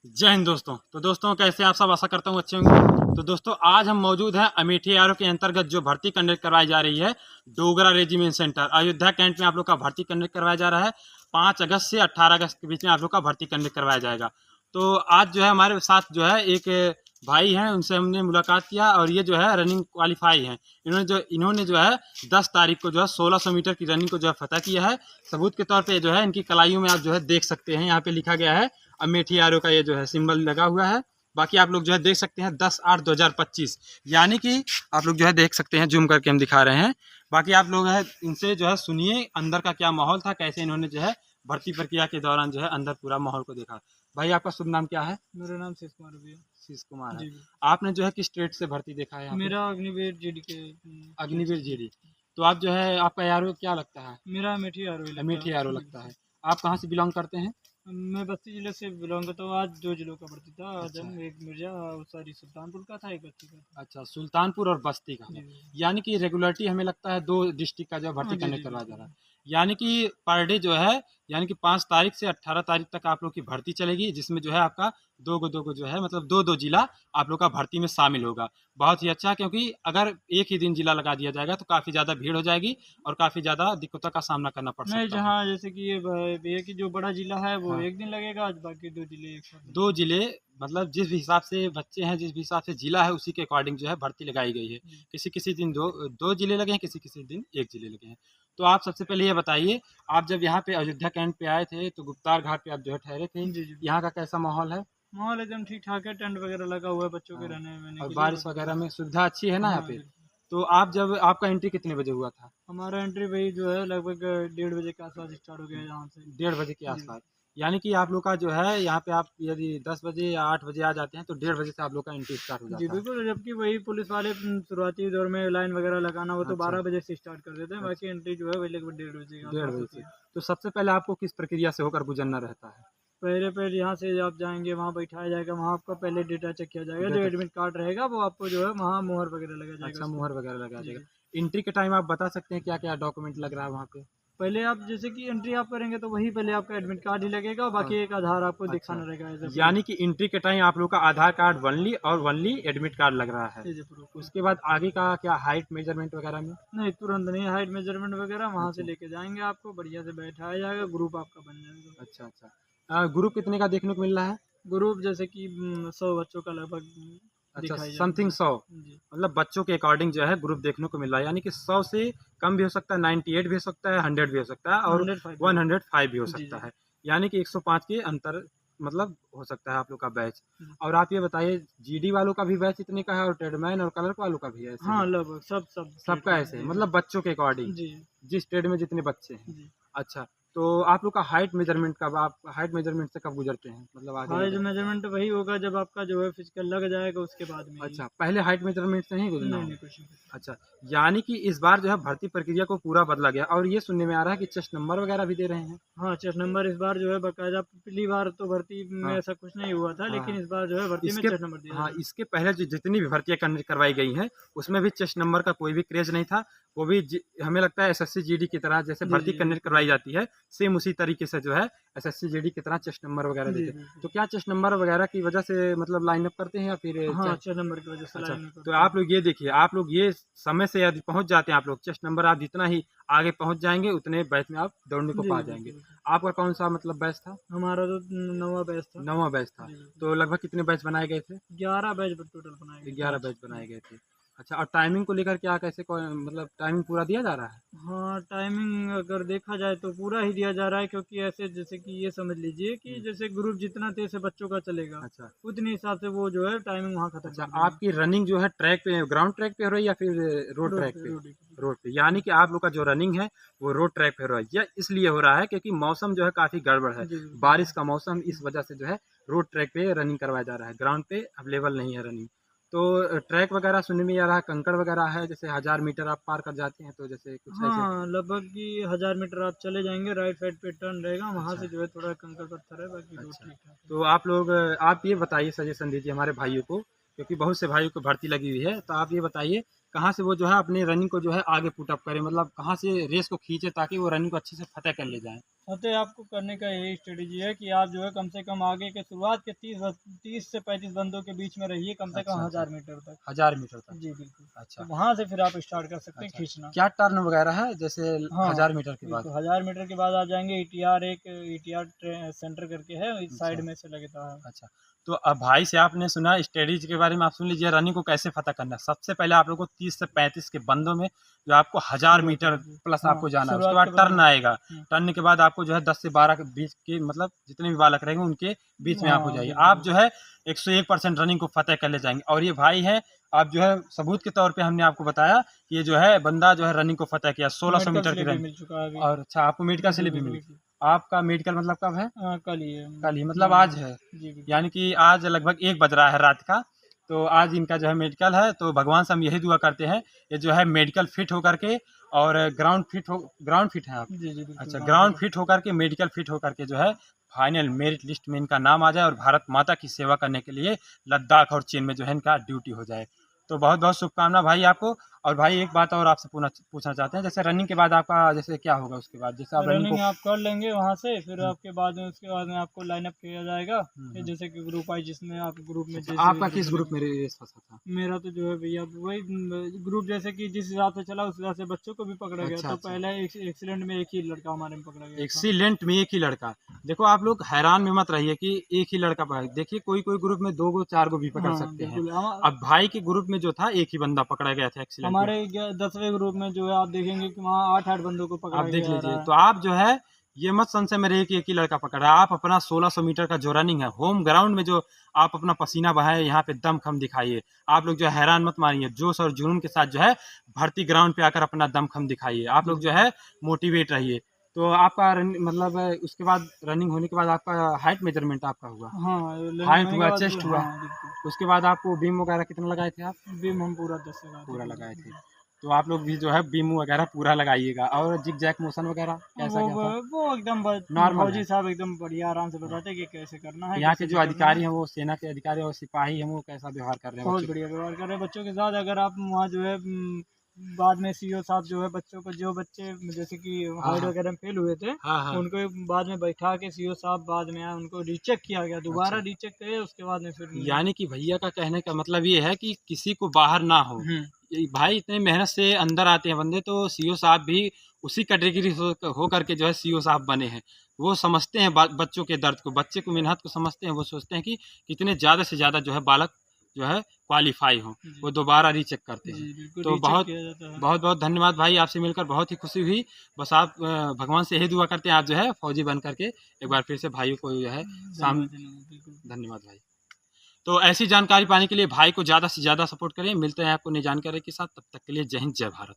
जय हिंद दोस्तों। तो दोस्तों कैसे आप सब, आशा करता हूँ अच्छे होंगे। तो दोस्तों आज हम मौजूद हैं अमेठी आरओ के अंतर्गत जो भर्ती कंडक्ट करवाई जा रही है Dogra regiment centre Ayodhya cantt में आप लोग का भर्ती कंडक्ट करवाया जा रहा है। 5 अगस्त से 18 अगस्त के बीच में आप लोग का भर्ती कंडक्ट करवाया जाएगा। तो आज जो है हमारे साथ जो है एक भाई हैं, उनसे हमने मुलाकात किया और ये जो है रनिंग क्वालिफाई हैं। इन्होंने जो है 10 तारीख को जो है 1600 मीटर की रनिंग को जो है फतह किया है। सबूत के तौर पे जो है इनकी कलाइयों में आप जो है देख सकते हैं, यहाँ पे लिखा गया है अमेठी आरओ का ये जो है सिंबल लगा हुआ है। बाकी आप लोग जो है देख सकते हैं 10/8/2025, यानी कि आप लोग जो है देख सकते हैं, जूम करके हम दिखा रहे हैं। बाकी आप लोग है इनसे जो है सुनिए अंदर का क्या माहौल था, कैसे इन्होंने जो है भर्ती प्रक्रिया के दौरान जो है अंदर पूरा माहौल को देखा। भाई आपका शुभ नाम क्या है? मेरा नाम शीश कुमार भैया। शीश कुमार है। जी। आपने जो है किस स्टेट से भर्ती देखा है यहाँ पे? मेरा अग्निवीर जीडी के अग्निवीर जीडी। तो आप जो है आपका आरओ क्या लगता है? मेरा अमेठी आरओ लगता है। अमेठी आरओ लगता है। आप कहाँ से बिलोंग करते हैं? मैं बस्ती जिले से बिलोंग करता हूँ। आज 2 जिलों का भर्ती था। आज अच्छा। हम एक मिर्जा सॉरी सुल्तानपुर का था, एक बस्ती का था। अच्छा, सुल्तानपुर और बस्ती का है। जी यानी कि रेगुलरिटी हमें लगता है 2 डिस्ट्रिक्ट का जो है भर्ती जी करने जी करवाया जा बिल्कुल। रहा है। यानी कि पर डे जो है, यानी कि 5 तारीख से 18 तारीख तक आप लोग की भर्ती चलेगी, जिसमें जो है आपका 2 जो है मतलब 2 जिला आप लोग का भर्ती में शामिल होगा। बहुत ही अच्छा, क्योंकि अगर एक ही दिन जिला लगा दिया जाएगा तो काफ़ी ज़्यादा भीड़ हो जाएगी और काफ़ी ज़्यादा दिक्कतों का सामना करना पड़ नहीं, सकता है। जहाँ जैसे कि ये भैया की जो बड़ा जिला है वो हाँ। एक दिन लगेगा, आज बाकी 2 जिले एक साथ 2 जिले मतलब जिस भी हिसाब से बच्चे हैं, जिस भी हिसाब से जिला है, उसी के अकॉर्डिंग जो है भर्ती लगाई गई है। जी। किसी-किसी दिन 2 जिले लगे हैं, किसी-किसी दिन 1 जिले लगे हैं। तो आप सबसे पहले ये बताइए, आप जब यहाँ पे अयोध्या कैंट पे आए थे तो गुप्तार घाट पे आप जो है ठहरे थे। जी जी यहाँ का कैसा माहौल है? माहौल एकदम ठीक ठाक है। टेंट वगैरह लगा हुआ है बच्चों के हाँ, रहने वहने और के लिए बारिश बाकी वगैरह सब। में सुविधा अच्छी है ना यहाँ हाँ पे? बिल्कुल। तो आप जब आपका एंट्री कितने बजे हुआ था? हमारा एंट्री वही जो है लगभग 1:30 बजे के आसपास स्टार्ट हो गया है यहाँ से। 1:30 के जी आसपास। यानी कि आप लोग का जो है यहाँ पे आप यदि 10 बजे या 8 बजे आ जाते हैं तो 1:30 से आप लोग का एंट्री स्टार्ट हो जी जाता है। बिल्कुल, जबकि वही पुलिस वाले शुरुआती दौर में लाइन वगैरह लगाना वो तो अच्छा, 12 बजे से स्टार्ट कर देते हैं। अच्छा। बाकी एंट्री जो है वही लगभग 1:30 बजे के 1:30 आसपास बजे होती से। है। तो सबसे पहले आपको किस प्रक्रिया से होकर गुजरना रहता है? पहले यहाँ से आप जाएंगे, वहाँ बैठाया जाएगा, वहाँ आपका पहले डेटा चेक किया जाएगा। जो डेटा एडमिट कार्ड रहेगा वो आपको जो है वहाँ मोहर वगैरह लगा जाएगा अच्छा, उसके मुहर बाद। वगैरह लगा जी देगा। जी। एंट्री के टाइम आप बता सकते हैं क्या-क्या डॉक्यूमेंट लग रहा है वहाँ पे? पहले आप जैसे कि एंट्री आप करेंगे तो वही पहले आपका एडमिट कार्ड ही लगेगा और हाँ, बाकी एक आधार आपको अच्छा। दिखाना रहेगा एज ए यानी प्रूफ। कि एंट्री के टाइम आप लोग का आधार कार्ड वनली और वनली एडमिट कार्ड लग रहा है। As a proof. उसके बाद आगे का क्या हाइट मेजरमेंट वगैरह में? नहीं, तुरंत नहीं। हाइट मेजरमेंट वगैरह वहाँ से अच्छा, लेके जाएंगे, आपको बढ़िया से बैठाया जाएगा, ग्रुप आपका बन जाएगा। अच्छा, अच्छा। ग्रुप कितने का देखने को मिल रहा है? ग्रुप जैसे कि 100 बच्चों का लगभग अच्छा, दिखाई समथिंग जाएगा। 100 जी मतलब बच्चों के अकॉर्डिंग जो है ग्रुप देखने को मिल रहा है। यानी कि 100 से कम भी हो सकता है, 98 भी हो सकता है, 100 भी हो सकता है और 105 भी होगा। 105 भी हो जी सकता जी है। यानी कि 105 के अंतर मतलब हो सकता है आप लोग का बैच। जी। और आप ये बताइए, जीडी वालों का भी बैच इतने का है और ट्रेडमैन और क्लर्क वालों का भी है ऐसे ही? हाँ, लगभग सब ट्रेड सबका का है। ऐसे है जी मतलब बच्चों के अकॉर्डिंग, जी जिस ट्रेड में जितने बच्चे हैं। जी। अच्छा, तो आप लोग का हाइट मेजरमेंट कब, आप हाइट मेजरमेंट से कब गुजरते हैं? मतलब आगे हाइट बढ़ते हैं? मेजरमेंट वही होगा जब आपका जो है फिजिकल लग जाएगा उसके बाद में ही। अच्छा, पहले हाइट मेजरमेंट से नहीं गुजरना नहीं होगा? नहीं, कुछ नहीं कुछ अच्छा, यानी कि इस बार जो है भर्ती प्रक्रिया को पूरा बदला गया और ये सुनने में आ रहा है कि चेस्ट नंबर वगैरह भी दे रहे हैं। नहीं। हाँ, चेस्ट नंबर इस बार जो है बाकायदा। पिछली बार तो भर्ती में हाँ, ऐसा कुछ नहीं हुआ था, हाँ, लेकिन हाँ। इस बार जो है भर्ती में इसके चेस्ट नंबर दिया हाँ, जा रहा इसके पहले जो जितनी भी भर्तियाँ करवाई गई हैं, उसमें भी चेस्ट नंबर का कोई भी क्रेज़ नहीं था। वो भी हमें लगता है एसएससी जीडी की तरह जैसे है। जी भर्ती जी कंडक्ट बिल्कुल करवाई बिल्कुल। जाती है, सेम उसी तरीके से जो है एसएससी जीडी की तरह चेस्ट नंबर वगैरह जी देते हैं। बिल्कुल। तो क्या चेस्ट नंबर वगैरह की वजह से मतलब लाइन अप करते हैं या फिर हाँ, च चेस्ट नंबर की वजह से अच्छा, लाइन में तो करते हैं। आप लोग ये देखिए, आप लोग ये समय से यदि पहुँच जाते हैं आप लोग, चेस्ट नंबर आप जितना ही आगे पहुँच जाएँगे, उतने बैच में आप दौड़ने को जी पा जी जाएँगे। बिल्कुल बिल्कुल। आपका कौन-सा मतलब बैच था? हमारा तो 9वां बैच था। 9वां बैच था। जी बिल्कुल। तो लगभग कितने बैच बनाए गए थे? 11 बैच टोटल बनाए गए थे 11 आज। बैच बनाए गए थे। अच्छा, और टाइमिंग को लेकर क्या कैसे मतलब टाइमिंग पूरा दिया जा रहा है? हाँ, टाइमिंग अगर देखा जाए तो पूरा ही दिया जा रहा है, क्योंकि ऐसे जैसे कि ये समझ लीजिए कि हुँ, जैसे ग्रुप जितना तेज़ से बच्चों का चलेगा, अच्छा। उतने हिसाब से वो जो है टाइमिंग वहाँ ख़त्म अच्छा, कर देंगे। आपकी रनिंग जो है ट्रैक पे ग्राउंड ट्रैक पे हो रही है या फिर रोड ट्रैक पे? रोड पे। रोड पे, यानी कि आप लोग का जो रनिंग है, वो रोड ट्रैक पे हो रहा है। यह इसलिए हो रहा है क्योंकि मौसम जो है काफ़ी गड़बड़ है। जी बिल्कुल बारिश बिल्कुल। का मौसम, इस वजह से जो है रोड ट्रैक पे रनिंग करवाया जा रहा है। ग्राउंड पे अवेलेबल नहीं है रनिंग। तो ट्रैक वगैरह सुनने में आ रहा है कंकड़ वगैरह है, जैसे 1000 मीटर आप पार कर जाते हैं तो जैसे कुछ ऐसे? हाँ, लगभग कि 1000 मीटर आप चले जाएँगे, राइट साइड पे टर्न रहेगा, वहाँ अच्छा, से जो है थोड़ा कंकड़ पत्थर है, बाकी रोड अच्छा। ठीक-ठाक है। तो आप लोग आप ये बताइए, सजेशन दीजिए हमारे भाइयों को, क्योंकि बहुत से भाइयों को भर्ती लगी हुई है। तो आप ये बताइए कहाँ से वो जो है अपनी रनिंग को जो है आगे पुट अप करें, मतलब कहाँ से रेस को खींचे ताकि वो रनिंग को अच्छे से फ़तह कर ले जाएँ? तो आपको करने का यही स्ट्रेटेजी है कि आप जो है कम से कम आगे के शुरुआत के 30 से 35 बंदों के बीच में रहिए, कम से कम अच्छा, 1000 मीटर तक। 1000 मीटर तक। जी, बिल्कुल। अच्छा, तो वहाँ से फिर आप स्टार्ट कर सकते हैं अच्छा। खींचना। क्या टर्न वगैरह है जैसे हाँ, 1000 मीटर के बाद? बिल्कुल 1000 मीटर के बाद आ जाएँगे ईटीआर, एक ईटीआर सेंटर करके है, इस साइड अच्छा, में से लगता है। अच्छा। तो अब भाई से आपने सुना स्ट्रेटेजी के बारे में, आप सुन लीजिए रनिंग को कैसे फ़तह करना है। सबसे पहले आप लोगों को 30 से 35 के बंदों में जो आपको 1000 शुरुआत मीटर करेंगे। प्लस हाँ, आपको जाना है। उसके शुरुआत बाद के टर्न बंदे आएगा। हुँ, टर्न के बाद आपको जो है 10 से 12 के बीच के मतलब जितने भी बालक रहेंगे उनके बीच में आप हो हाँ, जाइए। आप बिल्कुल। जो है 101% रनिंग को फ़तह कर ले जाएँगे। और ये भाई है, आप जो है सबूत के तौर पे हमने आपको बताया कि ये जो है बंदा जो है रनिंग को फ़तह किया 1600 मेडिकल मीटर की स्लिप भी रन। मिल चुका है अभी। और अच्छा, आपको मेडिकल बिल्कुल, स्लिप भी बिल्कुल, मिली। बिल्कुल। आपका मेडिकल मतलब कब है? कल ही है। कल ही मतलब हाँ, आज है। जी, बिल्कुल। यानी कि आज लगभग 1 बज रहा है रात का, तो आज इनका जो है मेडिकल है, तो भगवान से हम यही दुआ करते हैं, ये जो है मेडिकल फिट होकर के और ग्राउंड फिट हैं आप? जी, जी, बिल्कुल अच्छा, गाँव ग्राउंड फिर फिट होकर के, मेडिकल फिट होकर के जो है फाइनल मेरिट लिस्ट में इनका नाम आ जाए और भारत माता की सेवा करने के लिए लद्दाख और चीन में जो है इनका ड्यूटी हो जाए। तो बहुत-बहुत शुभकामना भाई आपको। और भाई एक बात और आपसे पूछना चाहते हैं, जैसे रनिंग के बाद आपका जैसे क्या होगा उसके बाद? जैसे आप रनिंग को रनिंग आप कर लेंगे वहाँ से, फिर हुँ, आपके बाद में उसके बाद में आपको लाइन अप किया जाएगा। हुँ, फिर हुँ। जैसे कि ग्रुप वाइज़ जिसमें आप ग्रुप में अच्छा, जैसे आपका ग्रुप किस में ग्रुप लगे। में रेस फँसा था? मेरा तो जो है भैया वही ग्रुप जैसे कि जिस हिसाब से चला उस हिसाब से बच्चों को भी पकड़ा गया। अच्छा, तो अच्छा। पहले एक्सीडेंट में एक ही लड़का हमारे में पकड़ा गया था। एक्सीलेंट में एक ही लड़का। देखो आप लोग हैरान में मत रहिए कि एक ही लड़का पकड़ा, देखिए कोई-कोई ग्रुप में 2 गो 4 गो भी पकड़ हाँ, सकते हैं। बिल्कुल अब भाई के ग्रुप में जो था एक ही बंदा पकड़ा गया था एक्सीलेंट में। हमारे 10वें ग्रुप में जो है आप देखेंगे कि वहाँ 8-8 बंदों को आप पकड़ा देख जा लीजिए, रहा है। तो आप जो है ये मत संशय में रहिए कि एक ही लड़का पकड़ा है। आप अपना 1600 मीटर का जो रनिंग है, होम ग्राउंड में जो आप अपना पसीना बहाए, यहाँ पे दमखम दिखाइए। आप लोग जो है हैरान मत मानिए, जोश और जुनून के साथ जो है भर्ती ग्राउंड पे आकर अपना दमखम दिखाइए। आप लोग जो बिल्कुल। है मोटिवेट रहिए। तो आपका मतलब उसके बाद रनिंग होने के बाद आपका हाइट मेजरमेंट आपका हुआ? हाँ, रनिंग हाइट होने के हुआ, बाद चेस्ट हुआ। हाँ, बिल्कुल। उसके बाद आपको बीम वगैरह कितना लगाए थे आप? बीम हम पूरा 10 लगाए थे पूरा पूरा। लगाए थे। जी। तो आप लोग भी जो है बीम वगैरह पूरा लगाइएगा। और जिग-जैग मोशन वगैरह कैसा क्या था? वो एकदम नॉर्मल है। फौजी साहब एकदम बढ़िया आराम से हाँ। बताते हैं कि कैसे करना है, यहाँ के कैसे जो नहीं करना अधिकारी है। हैं वो सेना के अधिकारी और सिपाही हैं वो कैसा व्यवहार कर रहे हैं बहुत बच्चों के बढ़िया साथ? व्यवहार कर रहे हैं बच्चों के साथ। अगर आप वहाँ जो है बाद में सीईओ साहब जो है बच्चों को जो बच्चे जैसे कि हाँ, हाइट हाँ। वगैरह में फेल हुए थे, हाँ, हाँ। उनको बाद में बैठा के सीईओ साहब बाद में आए, उनको रीचेक किया गया, दोबारा अच्छा। रीचेक करे उसके बाद में फिर यानी कि भैया का कहने का मतलब ये है कि किसी को बाहर ना हो। हुँ। ये भाई इतनी मेहनत से अंदर आते हैं बंदे, तो सीईओ साहब भी उसी कैटेगरी हो करके जो है सीईओ साहब बने हैं। वो समझते हैं बच्चों के दर्द को, बच्चे को मेहनत को समझते हैं। वो सोचते हैं कि कितने ज़्यादा से ज़्यादा जो है बालक जो है क्वालीफाई हों, जी। वो दोबारा रीचेक करते जी, हैं। बिल्कुल तो रीचेक किया जाता है। बहुत-बहुत धन्यवाद भाई, आपसे मिलकर बहुत ही खुशी हुई। बस आप भगवान से यही दुआ करते हैं आप जो है फौजी बन कर के एक बार फिर से भाइयों को जो है साम धन्यवाद, धन्यवाद, बिल्कुल। धन्यवाद भाई। तो ऐसी जानकारी पाने के लिए भाई को ज़्यादा से ज़्यादा सपोर्ट करें। मिलते हैं आपको नई जानकारी के साथ, तब तक के लिए जय हिंद, जय भारत।